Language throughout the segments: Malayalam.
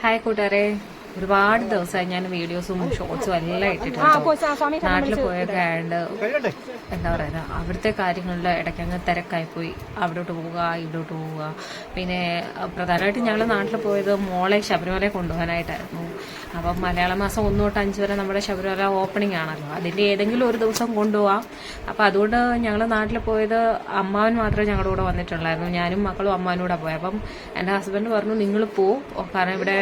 ഹായ് കൂട്ടുകാരെ, ഒരുപാട് ദിവസമായി ഞാൻ വീഡിയോസും ഷോർട്സും എല്ലാം ഇട്ടിട്ടുണ്ട്. നാട്ടിൽ പോയൊക്കെയാണ്ട് എന്താ പറയുക, അവിടുത്തെ കാര്യങ്ങളിൽ ഇടയ്ക്കങ്ങ് തിരക്കായിപ്പോയി. അവിടോട്ട് പോവുക, ഇവിടോട്ട് പോവുക. പിന്നെ പ്രധാനമായിട്ടും ഞങ്ങൾ നാട്ടിൽ പോയത് മോളെ ശബരിമല കൊണ്ടുപോകാനായിട്ടായിരുന്നു. അപ്പം മലയാള മാസം 1 തൊട്ട് 5 വരെ നമ്മുടെ ശബരിമല ഓപ്പണിംഗ് ആണല്ലോ. അതിൻ്റെ ഏതെങ്കിലും ഒരു ദിവസം കൊണ്ടുപോകാം. അപ്പം അതുകൊണ്ട് ഞങ്ങൾ നാട്ടിൽ പോയത് അമ്മാവൻ മാത്രമേ ഞങ്ങളുടെ കൂടെ വന്നിട്ടുള്ളായിരുന്നു. ഞാനും മക്കളും അമ്മാവനും കൂടെ പോയി. അപ്പം എൻ്റെ ഹസ്ബൻഡ് പറഞ്ഞു, നിങ്ങൾ പോവും, കാരണം ഇവിടെ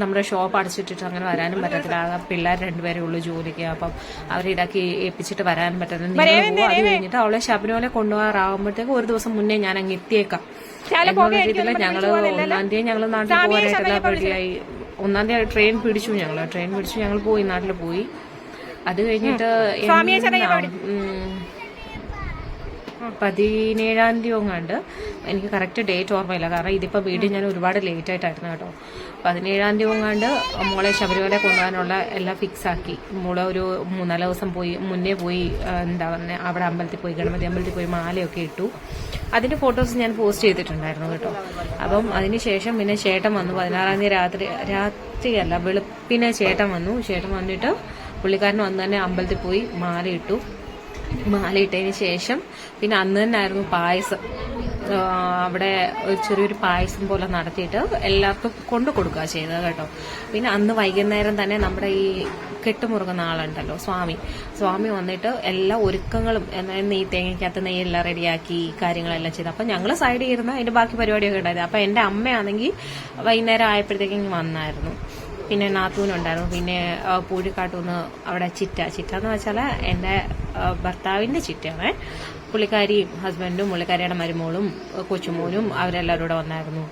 നമ്മുടെ ഷോപ്പ് അടച്ചിട്ടിട്ട് അങ്ങനെ വരാനും പറ്റത്തില്ല. പിള്ളേർ 2 പേരേ ഉള്ളൂ ജോലിക്ക്. അപ്പം അവരെ ഇതാക്കി ഏൽപ്പിച്ചിട്ട് വരാനും പറ്റത്തില്ല. അത് കഴിഞ്ഞിട്ട് അവളെ ശബരിമല കൊണ്ടുപോകാറാകുമ്പോഴത്തേക്ക് ഒരു ദിവസം മുന്നേ ഞാൻ അങ്ങ് എത്തിയേക്കാം എന്നുള്ള രീതിയിൽ ഞങ്ങള് 1-ാം തീയതി ഞങ്ങൾ നാട്ടിൽ പോകാനായിട്ടെല്ലാം റെഡിയായി. 1-ാം തീയതി ട്രെയിൻ പിടിച്ചു. ഞങ്ങൾ പോയി, നാട്ടിൽ പോയി. അത് കഴിഞ്ഞിട്ട് 17-ാം തീയതി ഒങ്ങാണ്ട്, എനിക്ക് കറക്റ്റ് ഡേറ്റ് ഓർമ്മയില്ല, കാരണം ഇതിപ്പോൾ വീട്ടിൽ ഞാൻ ഒരുപാട് ലേറ്റ് ആയിട്ടായിരുന്നു കേട്ടോ. 17-ാം തീയതി ഒങ്ങാണ്ട് മോളെ ശബരിമല കൊണ്ടുപോകാനുള്ള എല്ലാം ഫിക്സ് ആക്കി. മോളെ ഒരു 3-4 ദിവസം മുന്നേ പോയി എന്താ പറയുക, അവിടെ അമ്പലത്തിൽ പോയി, ഗണപതി അമ്പലത്തിൽ പോയി മാലയൊക്കെ ഇട്ടു. അതിന്റെ ഫോട്ടോസ് ഞാൻ പോസ്റ്റ് ചെയ്തിട്ടുണ്ടായിരുന്നു കേട്ടോ. അപ്പം അതിനുശേഷം പിന്നെ ചേട്ടൻ വന്നു. 16-ാം തീയതി രാത്രിയല്ല, വെളുപ്പിനെ ചേട്ടൻ വന്നു. ചേട്ടൻ വന്നിട്ട് പുള്ളിക്കാരൻ വന്ന് തന്നെ അമ്പലത്തിൽ പോയി മാലയിട്ടു. മാലയിട്ടതിന് ശേഷം പിന്നെ അന്ന് തന്നെ ആയിരുന്നു പായസം. അവിടെ ഒരു ചെറിയൊരു പായസം പോലെ നടത്തിയിട്ട് എല്ലാവർക്കും കൊണ്ടു കൊടുക്കുക ചെയ്തത് കേട്ടോ. പിന്നെ അന്ന് വൈകുന്നേരം തന്നെ നമ്മുടെ ഈ കെട്ടുമുറുകുന്ന ആളുണ്ടല്ലോ, സ്വാമി വന്നിട്ട് എല്ലാ ഒരുക്കങ്ങളും നെയ്യ്, തേങ്ങയ്ക്കകത്ത് നെയ്യെല്ലാം റെഡിയാക്കി കാര്യങ്ങളെല്ലാം ചെയ്തു. അപ്പം ഞങ്ങൾ സൈഡിൽ ഇരുന്ന് അതിന്റെ ബാക്കി പരിപാടിയൊക്കെ ഉണ്ടായത്. അപ്പം എൻ്റെ അമ്മയാണെങ്കിൽ വൈകുന്നേരം ആയപ്പോഴത്തേക്കും വന്നായിരുന്നു. പിന്നെ നാത്തൂനുണ്ടായിരുന്നു. പിന്നെ പൂഴിക്കാട്ടുനിന്ന് അവിടെ ചിറ്റെന്ന് വെച്ചാൽ എൻ്റെ ഭർത്താവിൻ്റെ ചിറ്റയാണ്. പുള്ളിക്കാരിയും ഹസ്ബൻഡും പുള്ളിക്കാരിയുടെ മരുമോളും കൊച്ചുമോനും അവരെല്ലാവരും കൂടെ വന്നായിരുന്നു.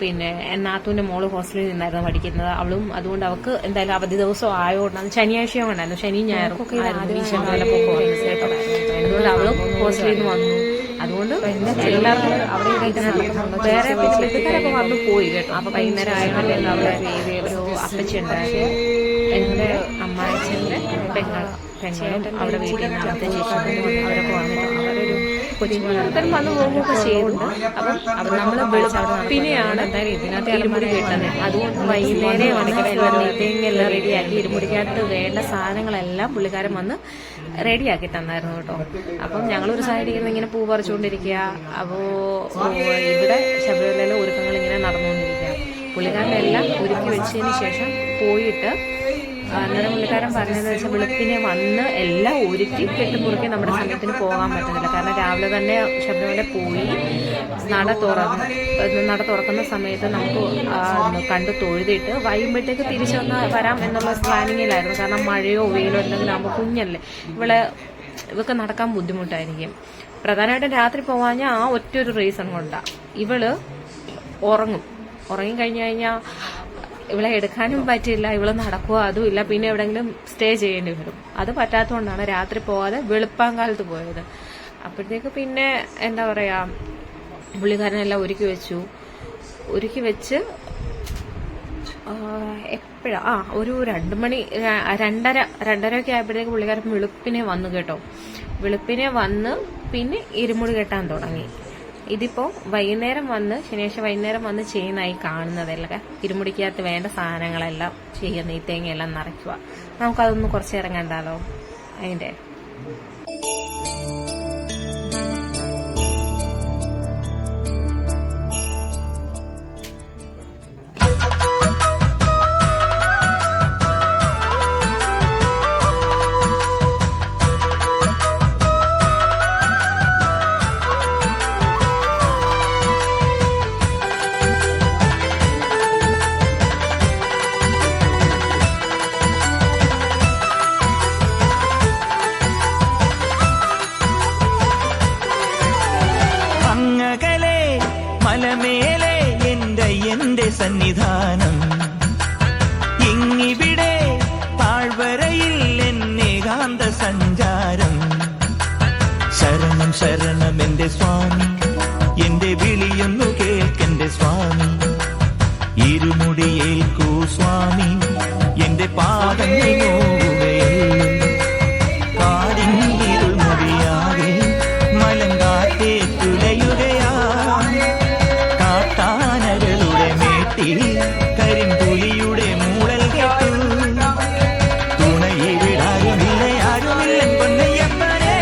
പിന്നെ നാത്തൂൻ്റെ മോള് ഹോസ്റ്റലിൽ നിന്നായിരുന്നു പഠിക്കുന്നത്. അവളും അതുകൊണ്ട് അവൾക്ക് എന്തായാലും അവധി ദിവസം ആയതുകൊണ്ടാണ്, ശനിയാഴ്ചയും ഉണ്ടായിരുന്നു, ശനി ഞായറും അതുകൊണ്ട് അവളും ഹോസ്റ്റലിൽ നിന്ന് വന്നു. അതുകൊണ്ട് എല്ലാവർക്കും അവിടെ വേറെ വീട്ടുകാരൊക്കെ വന്നു പോയി കേട്ടോ. അപ്പൊ വൈകുന്നേരം ആയതല്ലേ, അവിടെ ഒരു അപ്പച്ചി ഉണ്ടായിരുന്നു, എന്റെ അമ്മാച്ചന്റെ പെങ്ങളും അവിടെ വീട്ടിൽ നിന്ന് അവിടുത്തെ ചേച്ചിമാരും അവരൊക്കെ വന്നിട്ട് അവരൊരു കൊച്ചുമോനും വന്നു പോകുകയൊക്കെ ചെയ്യുന്നുണ്ട്. അപ്പം നമ്മള് വെളുപ്പിനെയാണ് എന്തായാലും ഇതിനകത്ത് ഇരുമുടി കിട്ടുന്നത്. അതുകൊണ്ട് വൈകുന്നേരം എല്ലാം നെയ്തെല്ലാം റെഡിയാക്കി ഇരുമുടിക്കകത്ത് വേണ്ട സാധനങ്ങളെല്ലാം പുള്ളിക്കാരൻ വന്ന് റെഡിയാക്കി തന്നായിരുന്നു കേട്ടോ. അപ്പം ഞങ്ങളൊരു സൈഡിൽ ഇരുന്ന് ഇങ്ങനെ പൂ പറിച്ചുകൊണ്ടിരിക്കുക. അപ്പോൾ ഇവിടെ ശബരിമലയിലെ ഒരുക്കങ്ങൾ ഇങ്ങനെ നടന്നുകൊണ്ടിരിക്കുക. പുള്ളിക്കാരനെല്ലാം ഒരുക്കി വെച്ചതിന് ശേഷം പോയിട്ട് അന്നേരം പുള്ളിക്കാരൻ പറഞ്ഞതെന്ന് വെച്ചാൽ വെളുപ്പിനെ വന്ന് എല്ലാം ഒരുക്കി കെട്ടുമുറുക്കി നമ്മുടെ സമയത്തിന് പോകാൻ പറ്റുന്നില്ല. കാരണം രാവിലെ തന്നെ ശബരിമല പോയി നട തുറക്കുന്ന സമയത്ത് നമുക്ക് കണ്ട് തൊഴുതിട്ട് വൈകുമ്പോഴത്തേക്ക് തിരിച്ചു വരാം എന്നുള്ള പ്ലാനിങ്ങിലായിരുന്നു. കാരണം മഴയോ വെയിലോ എന്തെങ്കിലും ആകുമ്പോൾ കുഞ്ഞല്ലേ, ഇവക്ക് നടക്കാൻ ബുദ്ധിമുട്ടായിരിക്കും. പ്രധാനമായിട്ടും രാത്രി പോകാഞ്ഞാൽ ആ ഒറ്റൊരു റീസൺ കൊണ്ടാണ്. ഇവള് ഉറങ്ങിക്കഴിഞ്ഞു കഴിഞ്ഞാൽ ഇവളെ എടുക്കാനും പറ്റില്ല, ഇവള് നടക്കുക അതുമില്ല, പിന്നെ എവിടെയെങ്കിലും സ്റ്റേ ചെയ്യേണ്ടി വരും. അത് പറ്റാത്തതുകൊണ്ടാണ് രാത്രി പോവാതെ വെളുപ്പാങ്കാലത്ത് പോയത്. അപ്പോഴത്തേക്ക് പിന്നെ എന്താ പറയാ, പുള്ളിക്കാരനെല്ലാം ഒരുക്കി വെച്ച് എപ്പോഴാ ഒരു 2 മണി 2:30 ആയപ്പോഴത്തേക്ക് പുള്ളിക്കാരൻ വെളുപ്പിനെ വന്നു കേട്ടോ. വെളുപ്പിനെ വന്ന് പിന്നെ ഇരുമുടി കെട്ടാൻ തുടങ്ങി. ഇതിപ്പോ വൈകുന്നേരം വന്ന്, ശനിയാഴ്ച വൈകുന്നേരം വന്ന് ചെയ്യുന്നതായി കാണുന്നതല്ല. ഇരുമുടിക്കകത്ത് വേണ്ട സാധനങ്ങളെല്ലാം ചെയ്യുന്ന, ഈ തേങ്ങയെല്ലാം നിറയ്ക്കുക. നമുക്കതൊന്ന് കുറച്ച് നേരം കണ്ടാലോ അതിന്റെ. മലമേലെ എന്റെ സന്നിധാനം, ഇങ്ങിവിടെ താഴ്വരയിൽ എന്നേകാന്ത സഞ്ചാരം. ശരണം ശരണം എന്റെ സ്വാമി, എന്റെ വിളിയൊന്നു കേൾക്കെന്റെ സ്വാമി. ഇരുമുടിയേൽക്കൂ സ്വാമി, എന്റെ പാദങ്ങൾ നോവുകയല്ലോ. കാടിങ്ങിരുൾ മുടിയാകെ മലങ്കാറ്റേ തുലയുകയാ, കാട്ടാനകളുടെ മേട്ടിൽ കരിമ്പുലിയുടെ മൂളൽ കേട്ടു. തുണയിവിടാരുമില്ല ആരുമില്ല പൊന്നയ്യപ്പനെ.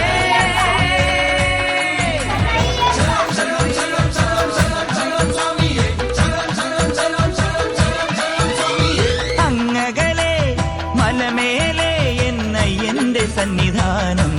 അങ്ങകലെ മലമേലെ എന്നയ്യന്റെ സന്നിധാനം.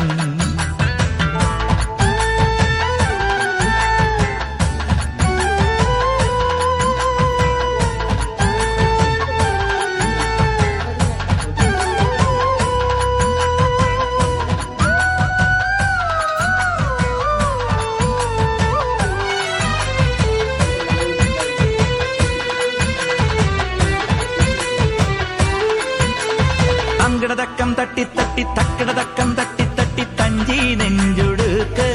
അങ്കടതക്കം തട്ടി തട്ടി തക്കടതക്കം തട്ടി തട്ടി തഞ്ചി നെഞ്ചുടുക്ക്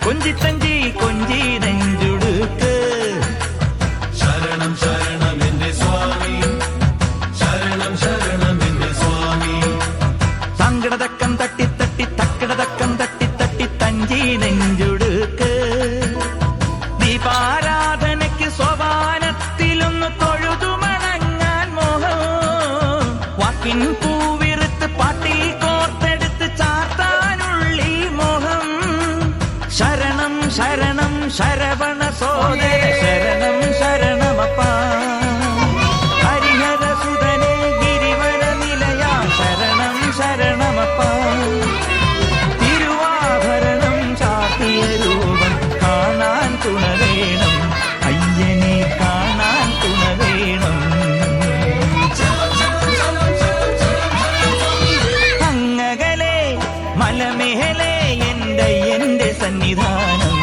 കൊഞ്ചി തഞ്ചി കൊഞ്ചി നെഞ്ചുടുക്ക്. ശരണം ശരണം എന്റെ സ്വാമി, ശരണം ശരണം എന്റെ സ്വാമി. അങ്കടതക്കം തട്ടി തട്ടി തക്കടതക്കം തട്ടി തട്ടി തഞ്ചി നെഞ്ചുടുക്ക്. ദീപാരാധനയ്ക്ക് സോപാനത്തിലൊന്ന് തൊഴുതു മണങ്ങാൻ മോഹം. വാക്കിൻ പൂവിറുത്ത് പാട്ടിൽ കോർത്തെടുത്ത് ചാർത്താനുള്ളി മോഹം. ശരണം ശരണം ശരവണ സോദര ശരണം ശരണമപ്പ. ഹരിഹരസുതനെ ഗിരിവര നിലയ ശരണം ശരണമപ്പ. തിരുവാഭരണം ചാർത്തിയ രൂപം കാണാൻ തുണ വേണം, അയ്യനെ കാണാൻ തുണ വേണം. അങ്ങകലെ മലമേലെ എന്റെ സന്നിധാനം.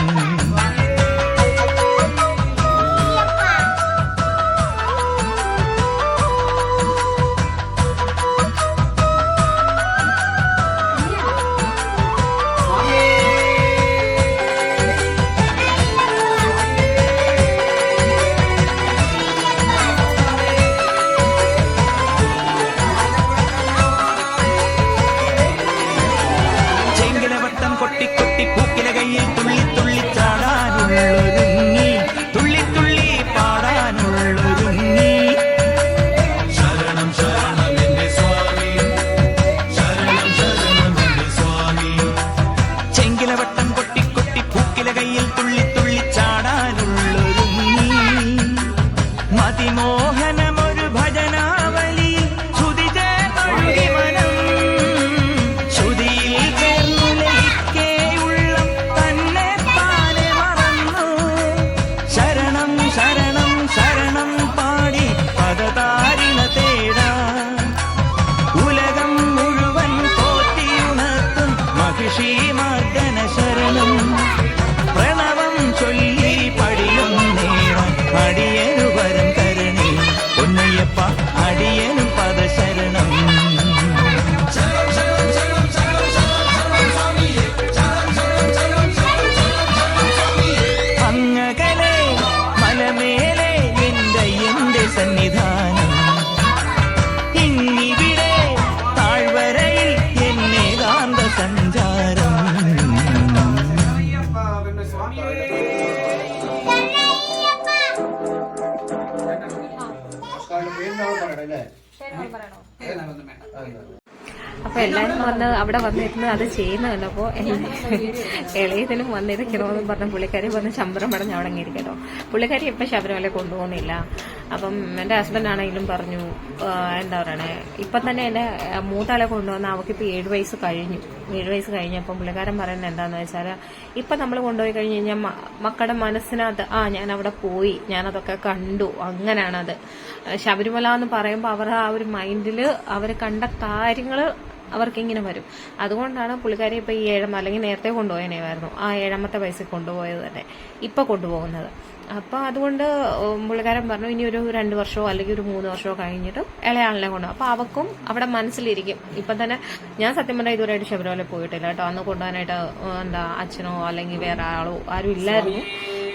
ചെങ്കിലവട്ടം കൊട്ടിക്കൊട്ടി പൂക്കില കയ്യിൽ തുള്ളി തുള്ളി ചാടാനുള്ളൊരുങ്ങി, തുള്ളി തുള്ളി പാടാനുള്ളൊരുങ്ങി. ശരണം ശരണം എന്റെ സ്വാമി, ശരണം ശരണം എന്റെ സ്വാമി. ചെങ്കിലവട്ടം കൊട്ടിക്കൊട്ടി പൂക്കില കയ്യിൽ തുള്ളി തുള്ളി ചാടാനുള്ളൊരുങ്ങി. മതിമോഹനമൊരു ഭജനാവലിയിൽ ശ്രുതി ചേർന്നൊഴുകി മനം. ശ്രുതിയിൽ ചേർന്നു ലയിക്കേ ഉള്ളം തന്നെ താനെ മറന്നു. ശരണം ശരണം ശരണം പാടി പദതാരിണ തേടാ. ഉലകം മുഴുവൻ പോറ്റിയുണർത്തും മഹിഷി മർദ്ദന ശരണം. പ്രണവം ചൊല്ലി പടിയും നേടാൻ അടിയനു വരം തരണേ പൊന്നയ്യപ്പ, അടിയനു പദശരണം. അങ്ങകലെ മലമേലെ എന്റെ സന്നിധാനം. ഇന്നിവിടെ താഴ്വരയിൽ എന്നേകാന്ത സഞ്ചാരം. അപ്പൊ എല്ലാരും വന്ന് അവിടെ വന്നിരുന്ന് അത് ചെയ്യുന്ന കണ്ടപ്പോ ഇളയതിനും വന്നിരിക്കണോന്നും പറഞ്ഞ പുള്ളിക്കാരി വന്ന് ശമ്പളം പടഞ്ഞ് അവിടെ ഇരിക്കട്ടോ. പുള്ളിക്കാരി ഇപ്പൊ ശബരിമല കൊണ്ടുപോകുന്നില്ല. അപ്പം എന്റെ ഹസ്ബൻഡ് ആണെങ്കിലും പറഞ്ഞു, എന്താ പറയണേ, ഇപ്പൊ തന്നെ എന്റെ മൂത്താളെ കൊണ്ടുവന്ന അവക്കിപ്പോ 7 വയസ്സ് കഴിഞ്ഞു. 7 വയസ്സ് കഴിഞ്ഞപ്പം പുള്ളിക്കാരൻ പറയുന്നത് എന്താന്ന് വെച്ചാല്, ഇപ്പൊ നമ്മൾ കൊണ്ടുപോയി കഴിഞ്ഞ് കഴിഞ്ഞാൽ മക്കളുടെ മനസ്സിനകത്ത് ഞാൻ അവിടെ പോയി, ഞാനതൊക്കെ കണ്ടു, അങ്ങനെയാണത്. ശബരിമല എന്ന് പറയുമ്പോൾ അവർ ആ ഒരു മൈൻഡില് അവർ കണ്ട കാര്യങ്ങള് അവർക്കിങ്ങനെ വരും. അതുകൊണ്ടാണ് പുള്ളിക്കാരി ഇപ്പൊ ഈ 7 അല്ലെങ്കിൽ നേരത്തെ കൊണ്ടുപോയനേവായിരുന്നു, ആ 7ാമത്തെ വയസ്സിൽ കൊണ്ടുപോയത് തന്നെ ഇപ്പൊ കൊണ്ടുപോകുന്നത്. അപ്പൊ അതുകൊണ്ട് പുള്ളിക്കാരൻ പറഞ്ഞു, ഇനി ഒരു 2 വർഷമോ അല്ലെങ്കിൽ ഒരു 3 വർഷമോ കഴിഞ്ഞിട്ട് ഇളയാളിനെ കൊണ്ടുപോകും. അപ്പൊ അവക്കും അവിടെ മനസ്സിലിരിക്കും. ഇപ്പൊ തന്നെ ഞാൻ സത്യം പറഞ്ഞാൽ ഇതുവരെയായിട്ട് ശബരിമല പോയിട്ടില്ല കേട്ടോ. അന്ന് കൊണ്ടുപോകാനായിട്ട് എന്താ അച്ഛനോ അല്ലെങ്കിൽ വേറെ ആളോ ആരും ഇല്ലായിരുന്നു.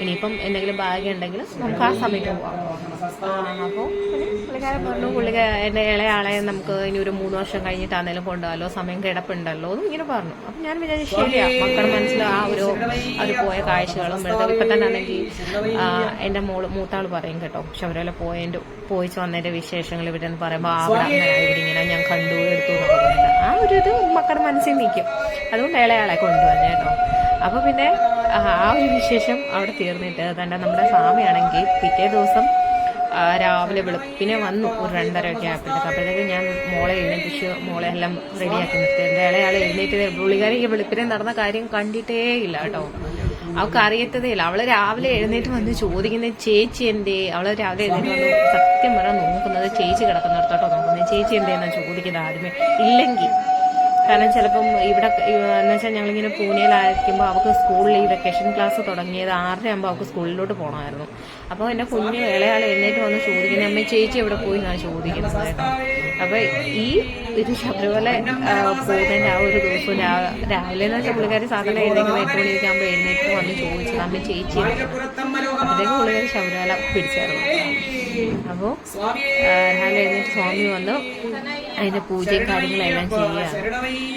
ഇനിയിപ്പം എന്തെങ്കിലും ഭാഗ്യം ഉണ്ടെങ്കിൽ നമുക്ക് ആ സമയത്ത് പോവാം. അപ്പോൾ പുള്ളിക്കാരൻ പറഞ്ഞു, എൻ്റെ ഇളയാളെ നമുക്ക് ഇനി ഒരു 3 വർഷം കഴിഞ്ഞിട്ടാണെങ്കിലും കൊണ്ടുപോകാമല്ലോ, സമയം കിടപ്പുണ്ടല്ലോ എന്ന് ഇങ്ങനെ പറഞ്ഞു. അപ്പം ഞാൻ വിചാരിച്ചു ശരിയാ, മക്കളുടെ മനസ്സിൽ ആ ഒരു പോയ കാഴ്ചകളും ഇപ്പം തന്നെ ആണെങ്കിൽ എൻ്റെ മൂത്താൾ പറയും കേട്ടോ, ശബരിമല പോയിച്ച് വന്നതിൻ്റെ വിശേഷങ്ങൾ ഇവിടെ നിന്ന് പറയുമ്പോൾ അവിടെ ഇങ്ങനെ ഞാൻ കണ്ടു എടുത്തു എന്നൊക്കെ പറഞ്ഞിട്ട് ആ ഒരു ഇത് മക്കളുടെ മനസ്സിൽ നിൽക്കും. അതുകൊണ്ട് ഇളയാളെ കൊണ്ടുവന്നേ കേട്ടോ. അപ്പോൾ പിന്നെ ആ ഒരു വിശേഷം അവിടെ തീർന്നിട്ട് തന്നെ നമ്മുടെ സ്വാമിയാണെങ്കിൽ പിറ്റേ ദിവസം രാവിലെ വെളുപ്പിനെ വന്നു, ഒരു 2:30 അപ്പോഴത്തേക്ക് ഞാൻ മോളെ എഴുന്നേൽപ്പിച്ച് മോളെ എല്ലാം റെഡിയാക്കി നിർത്തി. എൻ്റെ ഇളയാളെ എഴുന്നേറ്റ് പുള്ളിക്കാരി വെളുപ്പിനെ നടന്ന കാര്യം കണ്ടിട്ടേ ഇല്ല കേട്ടോ, അവൾക്ക് അറിയത്തതേ ഇല്ല. അവള് രാവിലെ എഴുന്നേറ്റ് വന്ന് ചോദിക്കുന്നത് ചേച്ചി എന്തേ, അവള് രാവിലെ എഴുന്നേറ്റ് വന്ന് സത്യം പറഞ്ഞാൽ നോക്കുന്നത് ചേച്ചി കിടക്കുന്നിടത്തോട്ടോ നോക്കുന്നത്, ചേച്ചി എന്തേന്നാണ് ചോദിക്കുന്നത് ആദ്യമേ. ഇല്ലെങ്കിൽ കാരണം ചിലപ്പം ഇവിടെ എന്ന് വെച്ചാൽ ഞങ്ങളിങ്ങനെ പൂനെയിലായിരിക്കുമ്പോൾ അവൾക്ക് സ്കൂളിൽ ഈ വെക്കേഷൻ ക്ലാസ് തുടങ്ങിയത് 6:30 ആകുമ്പോൾ അവൾക്ക് സ്കൂളിലോട്ട് പോകണമായിരുന്നു. അപ്പോൾ എൻ്റെ കുഞ്ഞ് ഇളയാൾ എഴുന്നേറ്റ് വന്ന് ചോദിക്കുന്നത് അമ്മ ചേച്ചി എവിടെ പോയി എന്നാണ് ചോദിക്കുന്നത് കേട്ടോ. അപ്പോൾ ഈ ഇത് ശബരിമല പോകുന്നതിൻ്റെ ആ ഒരു ദിവസം രാവിലെ എന്ന് വെച്ചാൽ പുള്ളിക്കാരി സാധാരണ എഴുന്നേറ്റ് 8 മണിയൊക്കെ ആകുമ്പോൾ എഴുന്നേറ്റ് വന്ന് ചോദിച്ചത് അമ്മ ചേച്ചി, അപ്പോഴത്തേക്ക് പുള്ളിക്കാരി ശബരിമല പിടിച്ചായിരുന്നു. അപ്പോൾ രാവിലെ എഴുന്നേറ്റ് സ്വാമി വന്ന് അതിൻ്റെ പൂജയും കാര്യങ്ങളെല്ലാം ചെയ്യുകയാണ്.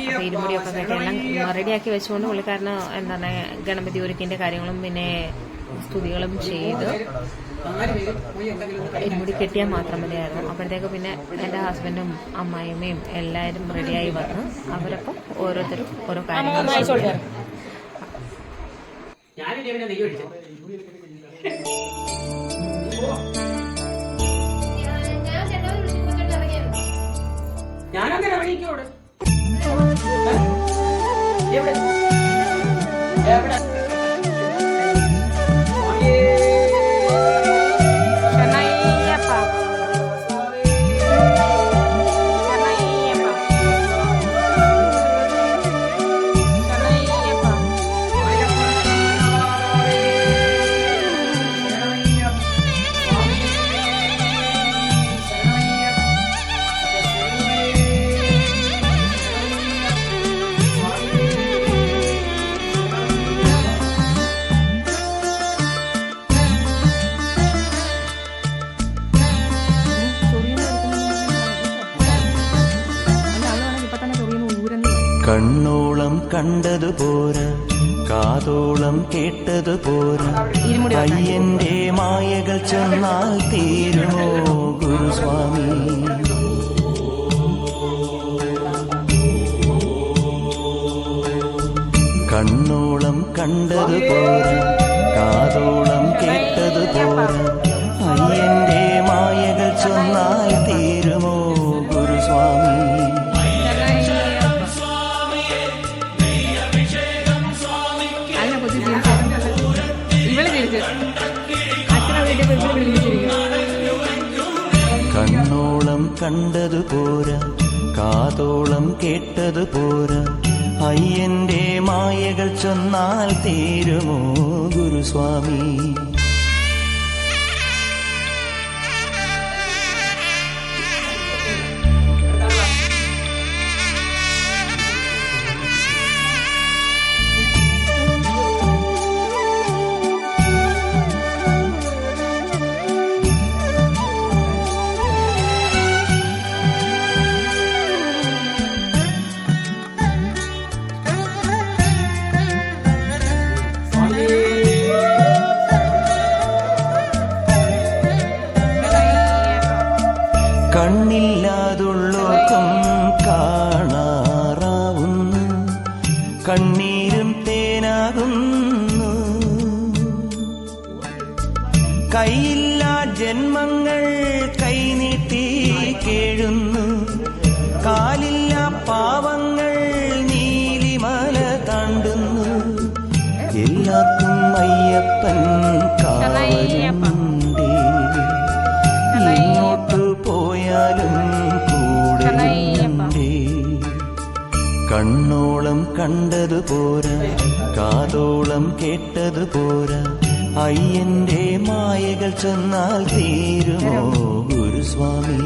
അപ്പോൾ ഇരുമുടിയൊക്കെ കെട്ടി എല്ലാം റെഡിയാക്കി വെച്ചുകൊണ്ട് പുള്ളിക്കാരന് എന്താണ് ഗണപതി ഒരുക്കിൻ്റെ കാര്യങ്ങളും പിന്നെ സ്തുതികളും ചെയ്ത് ഇരുമുടി കെട്ടിയാൽ മാത്രം മതിയായിരുന്നു. അപ്പോഴത്തേക്ക് പിന്നെ എൻ്റെ ഹസ്ബൻഡും അമ്മായിയമ്മയും എല്ലാവരും റെഡിയായി വന്ന് അവരപ്പം ഓരോരുത്തരും ഓരോ കാര്യങ്ങൾ ഞാനങ്ങനെ ഇറങ്ങിക്കോട്. എവിടെ എവിടെ കണ്ണോളം കണ്ടതു പോരാ, കാതോളം കേട്ടതു പോരാ, അയ്യന്റെ മായകൾ ചെന്നാൽ തീരുമോ ഗുരുസ്വാമി. കണ്ണോളം കണ്ടതു പോരാ, കാതോളം കേട്ടതു പോരാ, അയ്യന്റെ മായകൾ ചെന്നാൽ തീരുമോ ഗുരുസ്വാമി. കണ്ണോളം കണ്ടതു പോരാ, കാതോളം കേട്ടതു പോരാ, അയ്യന്റെ മായകൾ ചൊന്നാൽ തീരുമോ ഗുരുസ്വാമി. കണ്ണില്ലാതുള്ളോർക്കും കാണാറാവുന്നു, കണ്ണീരും തേനാകുന്നു. കൈയില്ലാ ജന്മങ്ങൾ കൈനീട്ടി കേഴുന്നു, കാലില്ലാ പാവങ്ങൾ നീലിമല താണ്ടുന്നു. എല്ലാവർക്കും അയ്യപ്പൻ കാവലുണ്ടേ, ഇങ്ങോട്ടു പോയാലും കൂടെയുണ്ടേ. കണ്ണോളം കണ്ടതു പോരാ, കാതോളം കേട്ടതു പോരാ, അയ്യന്റെ മായകൾ ചെന്നാൽ തീരുമോ ഗുരുസ്വാമി.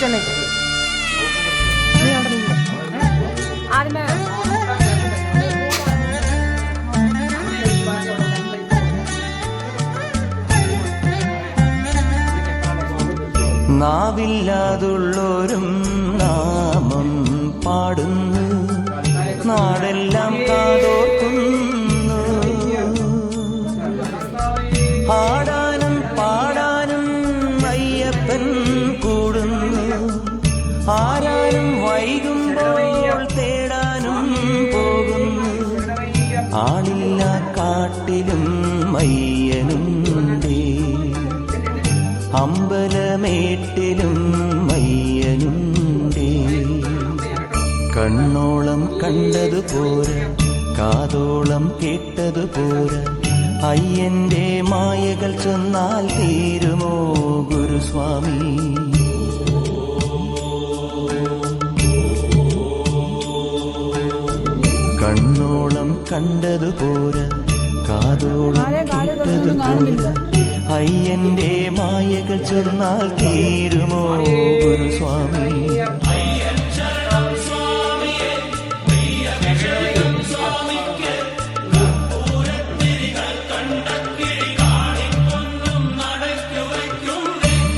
മേടിച്ചോണ്ടേ നീ അവിടെ നിന്ന് ആദ്യമേ നാവില്ലാതുള്ളോരും നാമം പാടുന്നു, നാടെല്ലാം കാതോർക്കുന്നു. ആടാനും പാടാനും അയ്യപ്പൻ കൂടുന്നു, ആരാനും വൈകുമ്പോൾ തേടാനും പോകുന്നു. ആളില്ല കാട്ടിലും മയ്യനുണ്ടേ, അമ്പലമേട്ടിലും മയ്യനുണ്ടേ. കണ്ണോളം കണ്ടതുപോരാ, കാതോളം കേട്ടതുപോരാ, അയ്യന്റെ മായകൾ ചൊന്നാൽ തീരുമോ ഗുരുസ്വാമി? കണ്ണോളം കണ്ടതുപോരാ, കാതോളം കേട്ടതുപോരാ, അയ്യന്റെ മായകൾ ചൊന്നാൽ തീരുമോ ഗുരുസ്വാമി?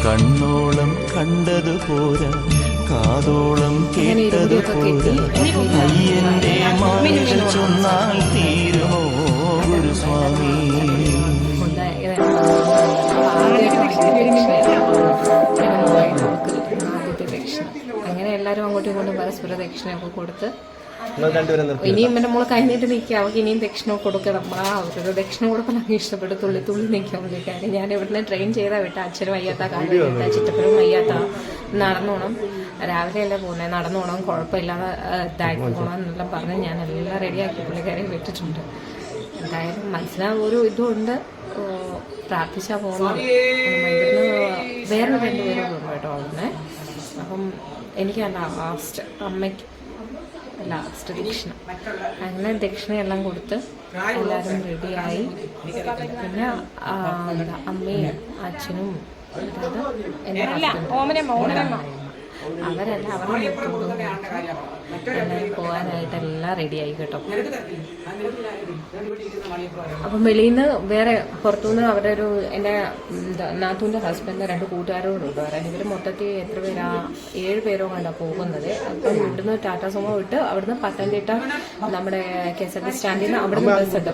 കണ്ണോളം കണ്ടതുപോരാ, കാതോളം കേട്ടതുപോരാ, അയ്യന്റെ മായകൾ ചൊന്നാൽ തീരുമോ ഗുരുസ്വാമി? ആദ്യത്തെ ദക്ഷിണ അങ്ങനെ എല്ലാവരും അങ്ങോട്ടും ഇങ്ങോട്ടും പരസ്പര ദക്ഷിണയൊക്കെ കൊടുത്ത് ഇനിയും എന്റെ മോള് കഴിഞ്ഞിട്ട് നിൽക്കുക, അവർക്ക് ഇനിയും ദക്ഷിണ കൊടുക്കണം. അവരുടെ ദക്ഷിണ കൊടുക്കാൻ അങ്ങ് ഇഷ്ടപ്പെട്ട് തുള്ളി തുള്ളി നിൽക്കാൻ പുള്ളിക്കാരൻ. ഞാൻ ഇവിടുന്ന് ട്രെയിൻ ചെയ്താ വിട്ട, അച്ഛനും വയ്യാത്ത, കാര്യം വയ്യാത്ത, ചിറ്റപ്പനും വയ്യാത്ത, നടന്നോണം, രാവിലെ അല്ലേ പോകുന്നത്, നടന്നോണം, കുഴപ്പമില്ലാതെ ഇതായിട്ട് പോകണം എന്നെല്ലാം പറഞ്ഞ് ഞാൻ എല്ലാം റെഡിയാക്കി പുള്ളിക്കാരെ വിട്ടിട്ടുണ്ട്. എന്തായാലും മനസ്സിലാവും ഒരു ഇതുകൊണ്ട് പ്രാർത്ഥിച്ചാൽ പോകുന്നത്. ഇവിടുന്ന് വേറെ 2 പേരും ഉണ്ട് കേട്ടോ അവിടുന്ന്. അപ്പം എനിക്ക് ലാസ്റ്റ് അമ്മയ്ക്ക് ലാസ്റ്റ് ദക്ഷിണ, അങ്ങനെ ദക്ഷിണയെല്ലാം കൊടുത്ത് എല്ലാവരും റെഡിയായി. പിന്നെ അമ്മയും അച്ഛനും എന്റെ അവരെല്ലാം അവരുടെ എല്ലാവരും പോകാനായിട്ട് എല്ലാം റെഡിയായി കേട്ടോ. അപ്പം വെളിയിൽ നിന്ന് വേറെ പുറത്തുനിന്ന് അവരുടെ ഒരു എൻ്റെ നാത്തൂൻ്റെ ഹസ്ബൻഡ് 2 കൂട്ടുകാരോട് വരാൻ. ഇവർ മൊത്തത്തിൽ എത്ര പേരാ, 7 പേരോ കണ്ടാ പോകുന്നത്. അപ്പം ഇവിടുന്ന് ടാറ്റ സുമോ വിട്ട് അവിടുന്ന് പത്തനംതിട്ട നമ്മുടെ KSRTC സ്റ്റാൻഡിൽ നിന്ന് അവിടുന്ന് ബസ് ഉണ്ട്,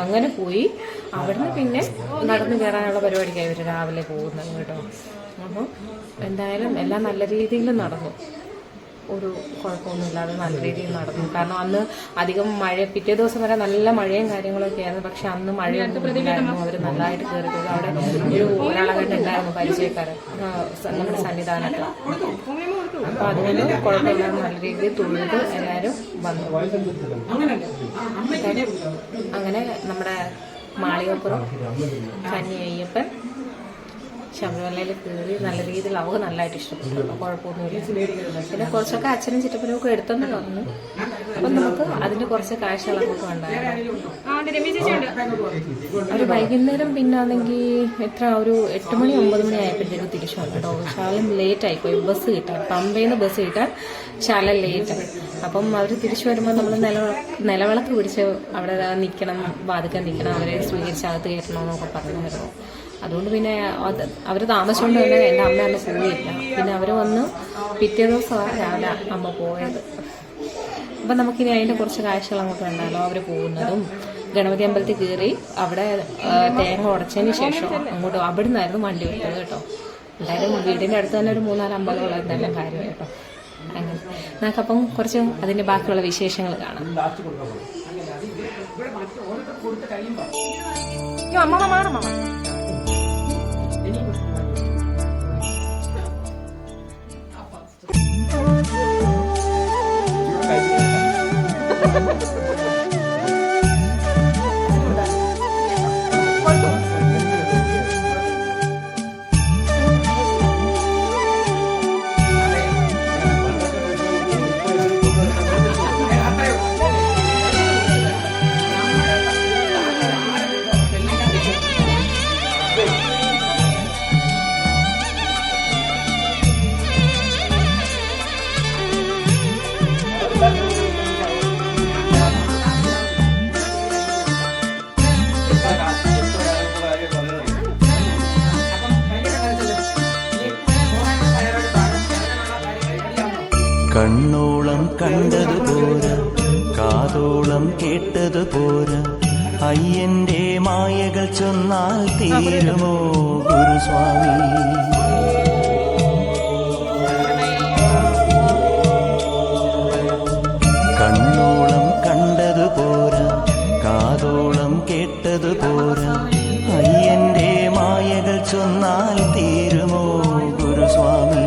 അങ്ങനെ പോയി അവിടുന്ന് പിന്നെ നടന്നു കയറാനുള്ള പരിപാടിക്കായി ഇവർ രാവിലെ പോകുന്നത് കേട്ടോ. അപ്പം എന്തായാലും എല്ലാം നല്ല രീതിയിൽ നടന്നു, ഒരു കുഴപ്പമൊന്നുമില്ലാതെ നല്ല രീതിയിൽ നടന്നു. കാരണം അന്ന് അധികം മഴ, പിറ്റേ ദിവസം വരെ നല്ല മഴയും കാര്യങ്ങളൊക്കെ ആയിരുന്നു. പക്ഷെ അന്ന് മഴയൊന്നും ഇല്ലായിരുന്നു. അവർ നല്ലതായിട്ട് കയറി പോയി. അവിടെ ഒരാളെ കണ്ടുണ്ടായിരുന്നു പരിചയക്കാരൻ നമ്മുടെ സന്നിധാനത്ത്. അപ്പൊ അതുകൊണ്ട് കുഴപ്പമില്ലാതെ നല്ല രീതിയിൽ തൊഴുത് എല്ലാവരും വന്നു. അങ്ങനെ നമ്മുടെ മാളികപ്പുറം കന്നി അയ്യപ്പൻ ശബരിമലയിൽ കയറി നല്ല രീതിയിൽ അവർക്ക് നല്ലതായിട്ട് ഇഷ്ടപ്പെട്ടു. കുഴപ്പമൊന്നുമില്ല. പിന്നെ കുറച്ചൊക്കെ അച്ഛനും ചിറ്റപ്പനും ഒക്കെ എടുത്തെന്ന് പറഞ്ഞു. അപ്പം നമുക്ക് അതിന്റെ കുറച്ച് കാഴ്ചകളൊക്കെ ഉണ്ടായിരുന്നു. ഒരു വൈകുന്നേരം പിന്നാണെങ്കിൽ എത്ര ഒരു 8 മണി 9 മണി ആയപ്പോഴത്തേക്ക് തിരിച്ചു വന്നു കേട്ടോ. ശാലം ലേറ്റ് ആയിപ്പോയി ബസ് കിട്ടാൻ, പമ്പയിൽ നിന്ന് ബസ് കിട്ടാൻ ശാലം ലേറ്റായി. അപ്പം അവർ തിരിച്ചു വരുമ്പോൾ നമ്മൾ നിലവിളക്ക് പിടിച്ച് അവിടെ നിൽക്കണം, വാതിക്കാൻ നിൽക്കണം, അവരെ സ്വീകരിച്ച് അകത്ത് കയറ്റണമെന്നൊക്കെ പറഞ്ഞായിരുന്നു. അതുകൊണ്ട് പിന്നെ അവർ താമസിച്ചുകൊണ്ട് തന്നെ എൻ്റെ അമ്മ അന്ന് പോയില്ല. പിന്നെ അവർ വന്ന് പിറ്റേ ദിവസമാണ് രാവിലെ അമ്മ പോയത്. അപ്പം നമുക്കിനി അതിൻ്റെ കുറച്ച് കാഴ്ചകൾ അങ്ങോട്ട് കണ്ടാലോ. അവർ പോകുന്നതും ഗണപതി അമ്പലത്തിൽ കയറി അവിടെ തേങ്ങ ഉടച്ചതിന് ശേഷം അങ്ങോട്ട് അവിടെ നിന്നായിരുന്നു വണ്ടി വിട്ടത് കേട്ടോ. എന്തായാലും വീടിൻ്റെ അടുത്ത് തന്നെ ഒരു 3-4 അമ്പലമുള്ള എന്തെല്ലാം കാര്യം കേട്ടോ. അങ്ങനെ നമുക്കപ്പം കുറച്ച് അതിൻ്റെ ബാക്കിയുള്ള വിശേഷങ്ങൾ കാണാം. അമ്മ മാറമ്മ കണ്ണോളം കണ്ടത് പോരാ, കാതോളം കേട്ടത് പോരാ, അയ്യന്റെ മായകൾ ചൊന്നാൽ തീരുമോ ഗുരുസ്വാമി? കണ്ണോളം കണ്ടത് പോരാ, കാതോളം കേട്ടത് പോരാ, അയ്യന്റെ മായകൾ ചൊന്നാൽ തീരുമോ ഗുരുസ്വാമി?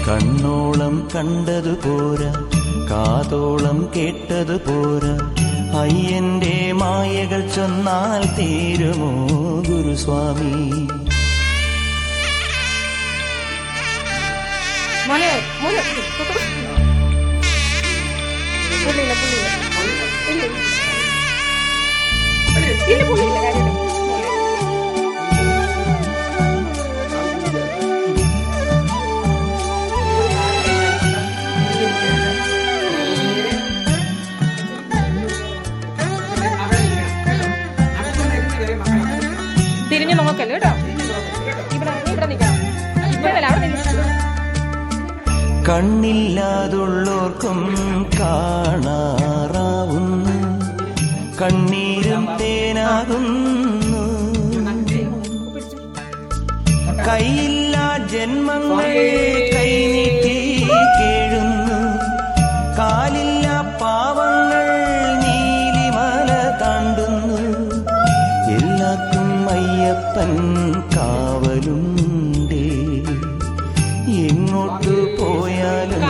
കണ്ണോളം കണ്ടത് പോരാ, കാതോളം കേട്ടത് പോരാ, അയ്യന്റെ മായകൾ ചൊന്നാൽ തീരുമോ ഗുരുസ്വാമി? മോനെ മോനെ പുള്ളിയില്ല പുള്ളിയില്ല ഇല്ല ഇല്ല പുള്ളിയില്ല കാര്യമില്ല. തിരിഞ്ഞു നോക്കല്ലേ കേട്ടോ. ഇവിടെ ഇവിടെ നിൽക്കണം. ഇവിടെ അവിടെ നിൽക്കണം. കണ്ണില്ലാതുള്ളോർക്കും കാണാറാവുന്നു, കണ്ണീരും തേനാകുന്നു. കൈയില്ലാ ജന്മങ്ങൾ കൈനീട്ടി കേഴുന്നു, കാലില്ല പാവങ്ങൾ നീലിമല താണ്ടുന്നു. എല്ലാവർക്കും അയ്യപ്പൻ കാവലുണ്ടേ, എങ്ങോട്ട് പോയാലും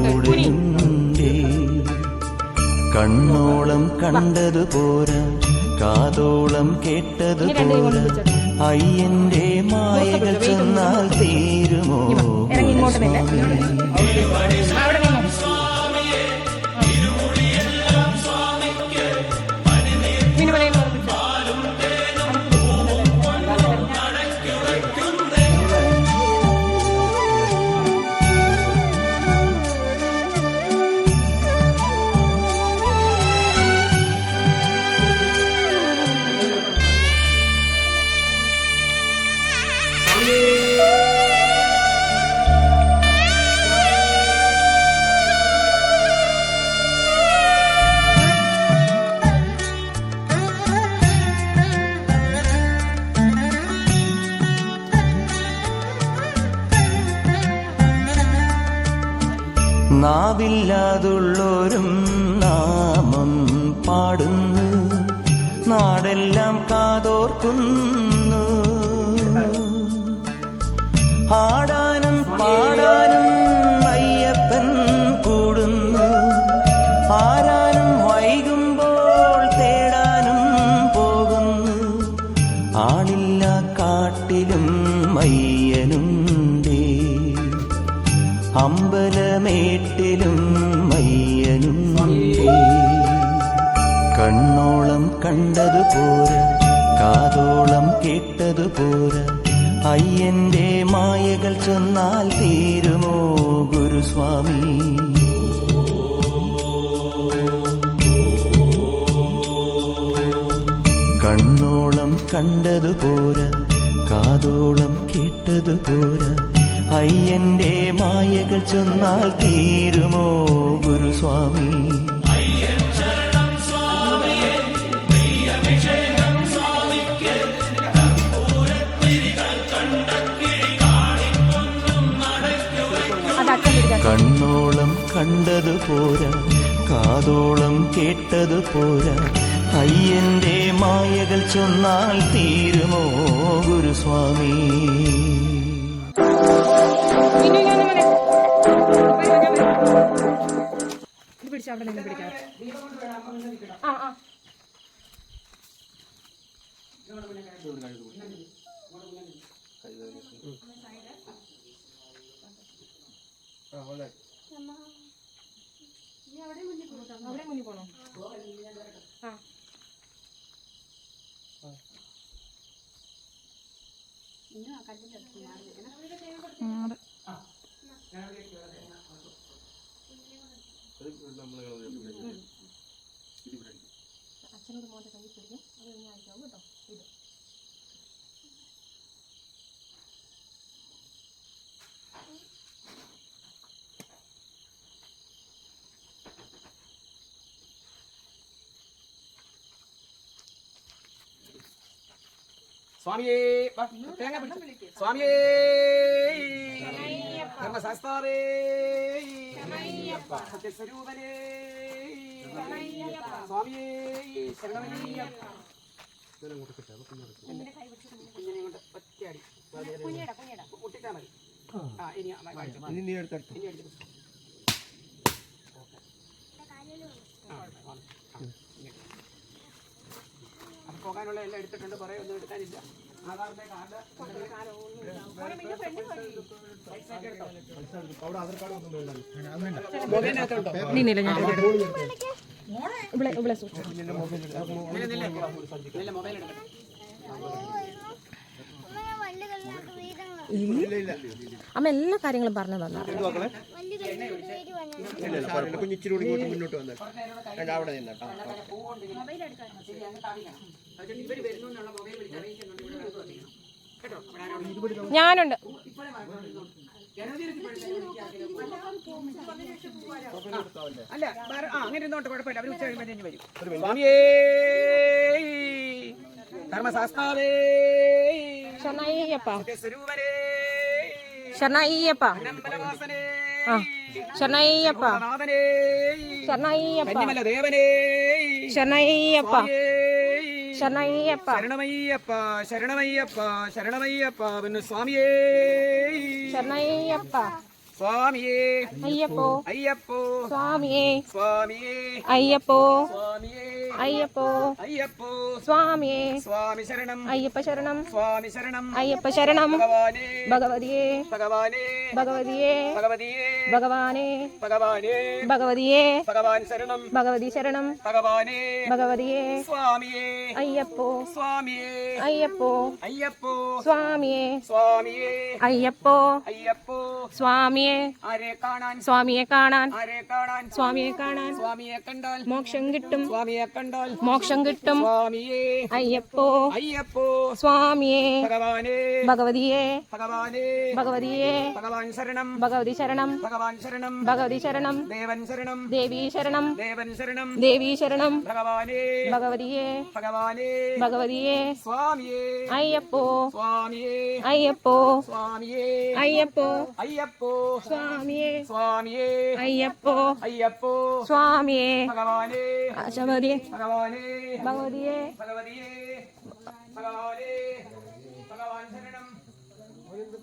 കൂടെയുണ്ടേ. കണ്ണോളം കണ്ടത് പോരാ, കാതോളം കേട്ടത് പോരാ, അയ്യന്റെ മായകൾ ചെന്നാൽ തീരുമോ നാവില്ലാതുള്ളോരും നാമം പാടുന്നു, നാടെല്ലാം കാതോർക്കുന്നു. ആടാനും പാടാനും അയ്യപ്പൻ കൂടുന്നു, ആരാനും വൈകുമ്പോൾ തേടാനും പോകുന്നു. ആളില്ല കാട്ടിലും അയ്യനുണ്ടേ, അമ്പലമേട്ടിലും അയ്യനുണ്ടേ. കണ്ണോളം കണ്ടത് പോരാ, കാതോളം കേട്ടത് പോരാ, അയ്യന്റെ മായകൾ ചൊന്നാൽ തീരുമോ ഗുരുസ്വാമി? കണ്ണോളം കണ്ടത് പോരാ, കാതോളം കേട്ടത് പോരാ, അയ്യന്റെ മായകൾ ചൊന്നാൽ തീരുമോ ഗുരുസ്വാമി? കണ്ണോളം കണ്ടത് പോരാ, കാതോളം കേട്ടത് പോരാ, അയ്യന്റെ മായകൾ ചൊന്നാൽ തീരുമോ ഗുരുസ്വാമി? അവിടെ നിന്ന് പിടിക്കാം. ആ ആ അവിടെ മുന്നിൽ പോണോ? ആ സ്വാമിയേ വാ, തേങ്ങ പിടിച്ച്. സ്വാമിയേ ധർമ്മശാസ്താവേ സത്യസ്വരൂപനേ സ്വാമിയേ ശരണമയ്യപ്പ. കുഞ്ഞിനെ കൊണ്ട് ഒറ്റയടി മുട്ടിട്ടാ മതി. ഇനി ഇനി എടുത്തു. അത് പോകാനുള്ള എല്ലാം എടുത്തിട്ടുണ്ട്. കുറേ ഒന്നും എടുക്കാനില്ല. ആധാറിന്റെ കാർഡ് നീല ഞാൻ മൊബൈൽ എടുക്കട്ടെ. അമ്മ എല്ലാ കാര്യങ്ങളും പറഞ്ഞു തന്നു. കുഞ്ഞിച്ചിരി മുന്നോട്ട് വന്നു അവിടെ നിന്നോ. ഇവര് വരുന്നു എന്നുള്ള മൊബൈൽ വിളിച്ച് അറിയിക്കുന്നുണ്ട്. ഇവിടെ വന്നു കേട്ടോ. ഞാനുണ്ട്. അല്ല അങ്ങനെ ഇരുന്നോട്ട് കുഴപ്പമില്ല. അവർ ഉച്ച കഴിയുമ്പോൾ വരും. സ്വാമിയേ ധർമ്മശാസ്താവേ ശരണയ്യപ്പ സ്വരൂപനേ ശരണയ്യപ്പ അനമ്പലവാസനേ ശരണയ്യപ്പ നാഥനേ ശരണയ്യപ്പ കന്നിമല ദേവനേ ശരണയ്യപ്പ ശരണയ്യപ്പ ശരണമയ്യപ്പ ശരണമയ്യപ്പ ശരണമയ്യപ്പ. പിന്നെ സ്വാമിയേ ശരണയ്യപ്പ സ്വാമിയേ അയ്യപ്പോ അയ്യപ്പോ സ്വാമിയേ സ്വാമിയേ അയ്യപ്പോ സ്വാമിയേ അയ്യപ്പോ അയ്യപ്പോ സ്വാമിയേ സ്വാമി ശരണം അയ്യപ്പ ശരണം സ്വാമി ശരണം അയ്യപ്പ ശരണം ഭഗവാനേ ഭഗവതിയേ ഭഗവാനേ ഭഗവതിയേ ഭഗവതിയേ ഭഗവാനേ ഭഗവാനേ ഭഗവതിയേ ഭഗവാൻ ശരണം ഭഗവതി ശരണം ഭഗവാനേ ഭഗവതിയേ സ്വാമിയേ അയ്യപ്പോ സ്വാമിയേ അയ്യപ്പോ അയ്യപ്പോ സ്വാമിയേ സ്വാമിയേ അയ്യപ്പോ അയ്യപ്പോ സ്വാമിയേ ആരെ കാണാൻ സ്വാമിയെ കാണാൻ ആരെ കാണാൻ സ്വാമിയെ കാണാൻ സ്വാമിയെ കണ്ടാൽ മോക്ഷം കിട്ടും സ്വാമിയെ കണ്ടാൽ മോക്ഷം കിട്ടും സ്വാമിയേ അയ്യപ്പോ അയ്യപ്പോ സ്വാമിയേ ഭഗവാനേ ഭഗവതിയേ ഭഗവാനേ ഭഗവതിയേ ഭഗവാൻ ശരണം ഭഗവതി ശരണം ഭഗവാൻ ശരണം ഭഗവതി ശരണം ദേവൻ ശരണം ദേവി ശരണം ദേവൻ ശരണം ദേവി ശരണം ഭഗവാനേ ഭഗവതിയേ ഭഗവാനേ ഭഗവതിയേ സ്വാമിയേ അയ്യപ്പോ സ്വാമിയേ അയ്യപ്പോ സ്വാമിയേ അയ്യപ്പോ അയ്യപ്പോ സ്വാമിയേ സ്വാമിയേ അയ്യപ്പോ അയ്യപ്പോ സ്വാമിയേ ഭഗവാനേ ശബരിയെ ഭഗവാനേ ഭഗവതിയെ ഭഗവതിയേ ഭഗവാനേ ഭഗവാൻ ശരണം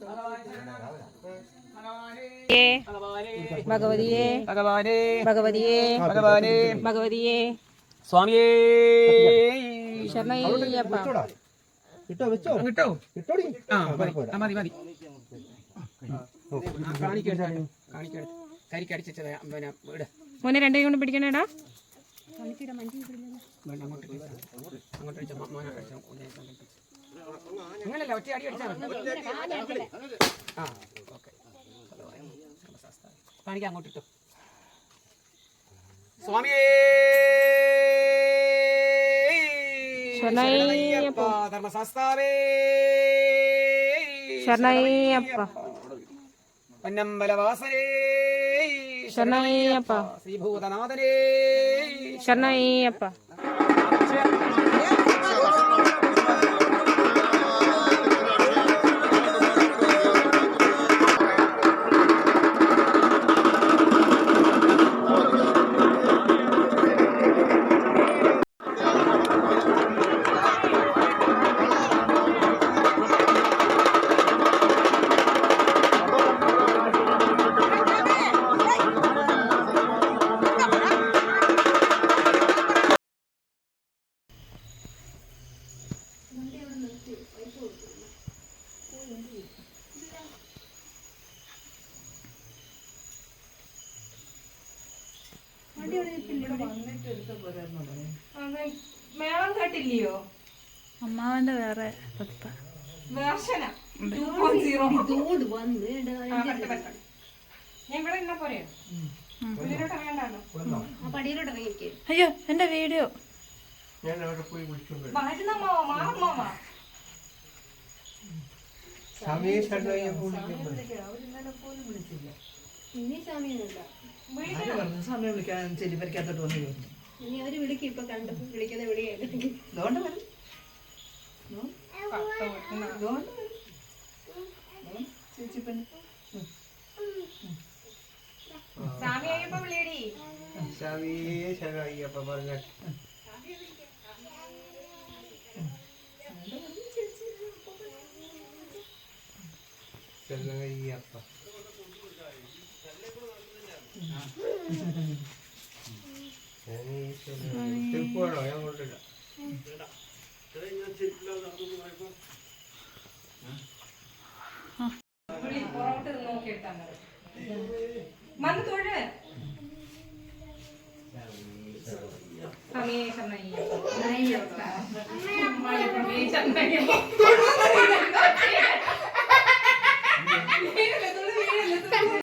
ഭഗവാൻ ശരണം ഭഗവാനേ ഭഗവാനേ ഭഗവതിയെ ഭഗവാനേ ഭഗവതിയെ ഭഗവാനേ ഭഗവതിയെ സ്വാമിയേ ശരണയ്യപ്പ കിട്ടോ വെച്ചോ കിട്ടോ കിട്ടോടി മതി മതി കാണിക്കെടുത്ത് കരിക്കടിച്ചത് പിന്നെ വീട് മോനെ രണ്ടേ കൊണ്ട് പിടിക്കണേടാ. വേണ്ട അങ്ങോട്ട് അടിച്ച മോനോട്ട് അടിച്ച അങ്ങനല്ല ഒറ്റ അടി അടിച്ചാൽ മതി. ആ ഓക്കെ കാണിക്കാം അങ്ങോട്ട് ഇട്ടു. സ്വാമിയേ ശരണയ്യപ്പ ധർമ്മശാസ്താവേ ശരണയ്യപ്പ പൊന്നമ്പലവാസനേ ശരണയ്യപ്പ ശ്രീഭൂതനാഥനേ ശരണയ്യപ്പ മേളം കേട്ടില്ലയോ? അമ്മാവന്റെ വേറെ പതിപ്പ വേർഷന 2.0. ഞാൻ ഇവിടെ ഇന്നാ പോരെയോ? ഉള്ളിലോട്ട് ഇറങ്ങണ്ടാലോ? അയ്യോ എന്റെ വീഡിയോ വരുന്ന മാവാ, മാറും മാവാ. സമയം വിളിക്കാൻ ചെരിപ്പരിക്കകത്തോട്ട് വന്നു ഇനി അവര് വിളിക്കും. ഇപ്പൊ കണ്ടു വിളിക്കുന്ന വിളിയാണ്. അതുകൊണ്ട് ചേച്ചി പെണ്ണ് സ്വാമിയായപ്പോ വിളിയടി. സ്വാമിയേ ശരണയ്യപ്പ പറഞ്ഞ ശരണയ്യപ്പ പോണോ ഞാൻ കൊണ്ടില്ല പുറകോട്ട് നോക്കിയെടുത്താൽ മതി. വന്ന് തൊഴ്. സ്വാമിയേ ശരണയ്യപ്പ. അമ്മയെ സ്വാമിയേ ശരണയ്യപ്പ.